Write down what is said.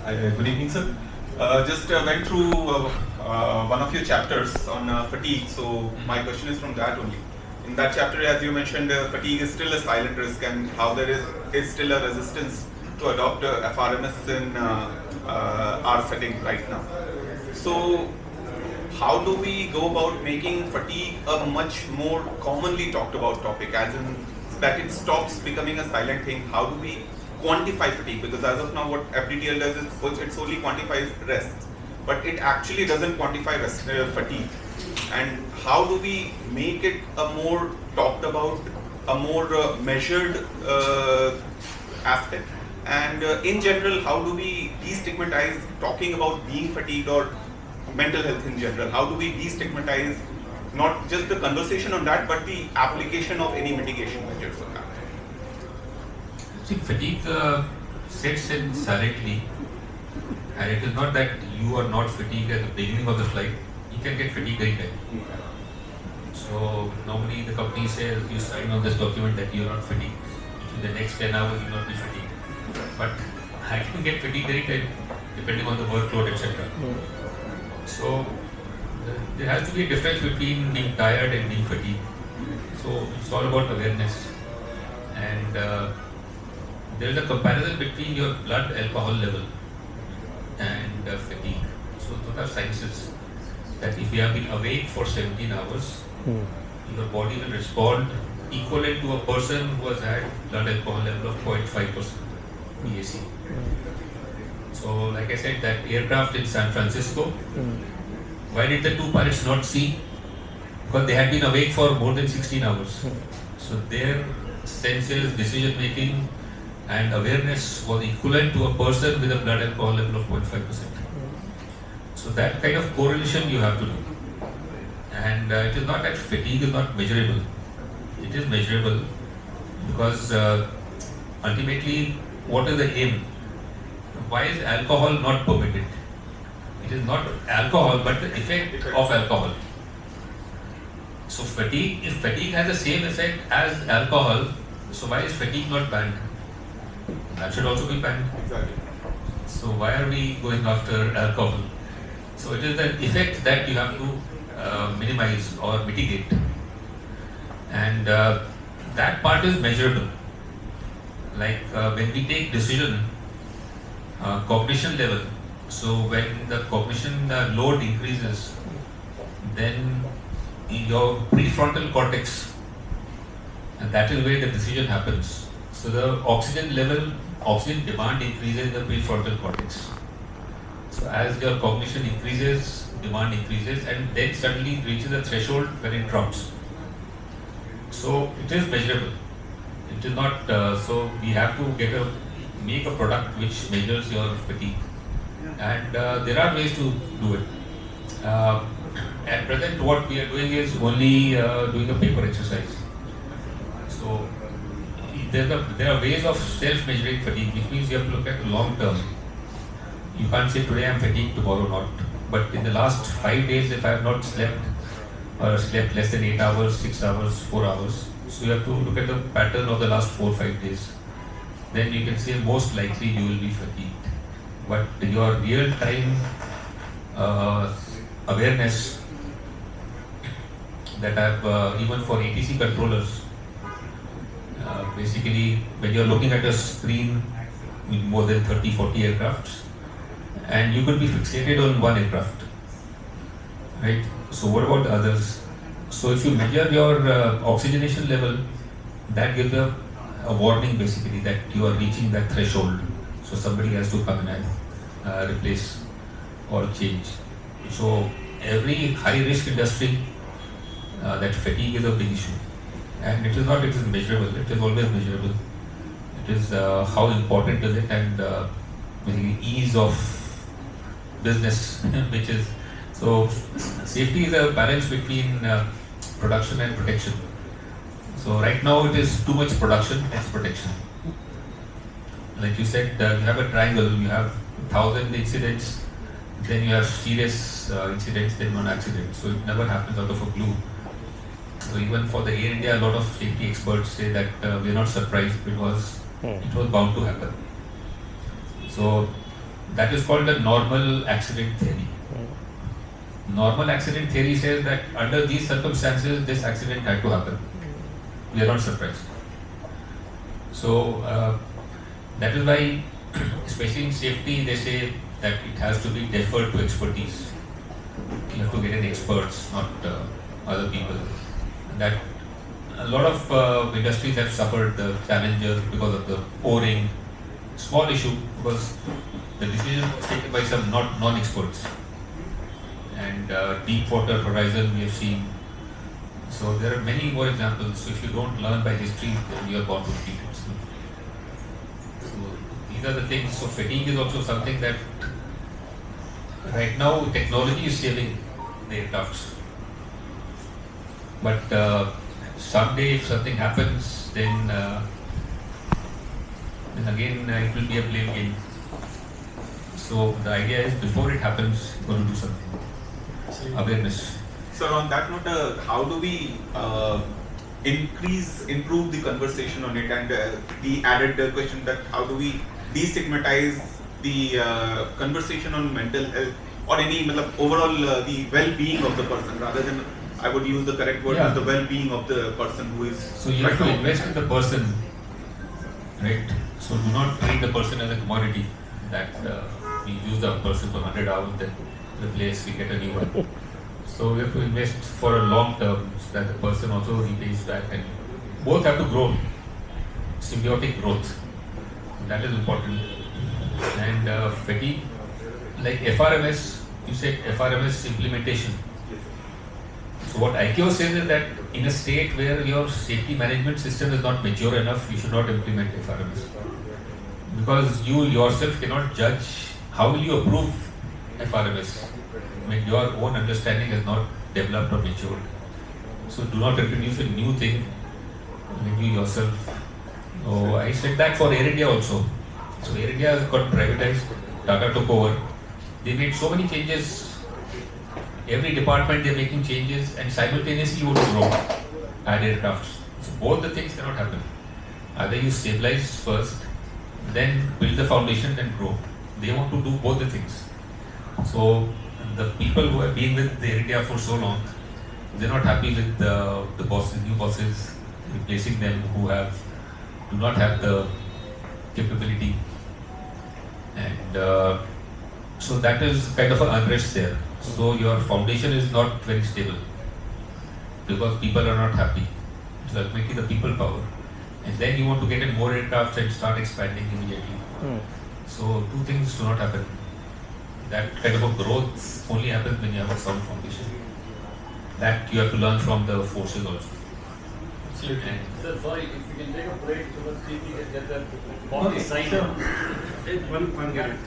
Good evening, sir. Just went through one of your chapters on fatigue. So my question is from that only. In that chapter, as you mentioned, fatigue is still a silent risk, and how there is still a resistance to adopt FRMS in our setting right now. So how do we go about making fatigue a much more commonly talked about topic, as in that it stops becoming a silent thing? How do we quantify fatigue? Because as of now, what FDTL does is it only quantifies rest, but it actually doesn't quantify fatigue. And how do we make it a more talked about, a more measured aspect? And in general, how do we destigmatize talking about being fatigued or mental health in general? How do we destigmatize not just the conversation on that, but the application of any mitigation measures on that? See, fatigue sets in silently, and it is not that you are not fatigued at the beginning of the flight. You can get fatigued anytime. So normally the company says you sign on this document that you are not fatigued. In the next 10 hours you will not be fatigued. But I can get fatigued anytime depending on the workload, etc. So there has to be a difference between being tired and being fatigued. So it's all about awareness. And there is a comparison between your blood alcohol level and fatigue. So those are sciences that if you have been awake for 17 hours, your body will respond equivalent to a person who has had blood alcohol level of 0.5% BAC. So like I said, that aircraft in San Francisco, why did the two pilots not see? Because they had been awake for more than 16 hours. So their senses, decision making and awareness was equivalent to a person with a blood alcohol level of 0.5%. So that kind of correlation you have to do. And it is not that fatigue is not measurable. It is measurable because ultimately, what is the aim? Why is alcohol not permitted? It is not alcohol, but the effect of alcohol. So fatigue, if fatigue has the same effect as alcohol, so why is fatigue not banned? That should also be banned. Exactly. So why are we going after alcohol? So it is the effect that you have to minimize or mitigate, and that part is measurable. Like when we take decision, cognition level. So when the cognition load increases, then your prefrontal cortex, and that is where the decision happens. So the oxygen level, oxygen demand increases in the prefrontal cortex. So as your cognition increases, demand increases, and then suddenly it reaches a threshold when it drops. So it is measurable. It is not. So we have to make a product which measures your fatigue, and there are ways to do it. At present, what we are doing is only doing a paper exercise. So there are ways of self-measuring fatigue, which means you have to look at long term. You can't say today I'm fatigued, tomorrow not. But in the last 5 days, if I have not slept or slept less than 8 hours, 6 hours, 4 hours, so you have to look at the pattern of the last 4-5 days. Then you can say most likely you will be fatigued. But your real-time awareness that I've even for ATC controllers, basically when you're looking at a screen with more than 30-40 aircrafts, and you could be fixated on one aircraft, right? So what about the others? So if you measure your oxygenation level, that gives a warning basically that you are reaching that threshold. So somebody has to come in and replace or change. So every high risk industry, that fatigue is a big issue. And it is not, it is measurable, it is always measurable. It is how important is it, and basically ease of business, which is, so safety is a balance between production and protection. So right now it is too much production, less protection. Like you said, you have a triangle, you have 1,000 incidents, then you have serious incidents, then one accident. So it never happens out of a blue. So even for the Air India, a lot of safety experts say that we are not surprised because it was bound to happen. So That is called the normal accident theory. Normal accident theory says that under these circumstances, this accident had to happen. We are not surprised. So that is why, especially in safety, they say that it has to be deferred to expertise. You have to get in experts, not other people. And that a lot of industries have suffered the challenges because of the O-ring. Small issue because the decision was taken by some non-experts. And deep water horizon we have seen. So there are many more examples. So if you don't learn by history, then you are bound to repeat it. So these are the things. So fatigue is also something that right now technology is saving the aircrafts. But someday if something happens, then again it will be a blame game. So the idea is before it happens, you're going to do something. Awareness. Sir, on that note, how do we improve the conversation on it, and the added question that how do we destigmatize the conversation on mental health or any overall the well-being of the person, rather than, I would use the correct word, as the well-being of the person who is. So you have to invest in the person, right? So do not treat the person as a commodity that we use the person for 100 hours, then replace, we get a new one. So we have to invest for a long term so that the person also repays back, and both have to grow, symbiotic growth. That is important. And fatigue, like FRMS, you said FRMS implementation. So what ICAO says is that in a state where your safety management system is not mature enough, you should not implement FRMS. Because you yourself cannot judge, how will you approve FRMS when your own understanding has not developed or matured. So do not introduce a new thing when you yourself. Oh, I said that for Air India also. So Air India has got privatized, Tata took over. They made so many changes. Every department they are making changes, and simultaneously you want to grow, add aircrafts. So both the things cannot happen. Either you stabilize first, then build the foundation, then grow. They want to do both the things. So the people who have been with Air India for so long, they're not happy with the bosses, new bosses replacing them who do not have the capability, and so that is kind of an unrest there. So your foundation is not very stable because people are not happy. It's ultimately the people power, and then you want to get in more aircraft and start expanding immediately. So two things do not happen. That kind of a growth only happens when you have a sound foundation. That you have to learn from the forces also. Absolutely. Sir, sorry, if you can take a break so that we can get the body signed up. One minute.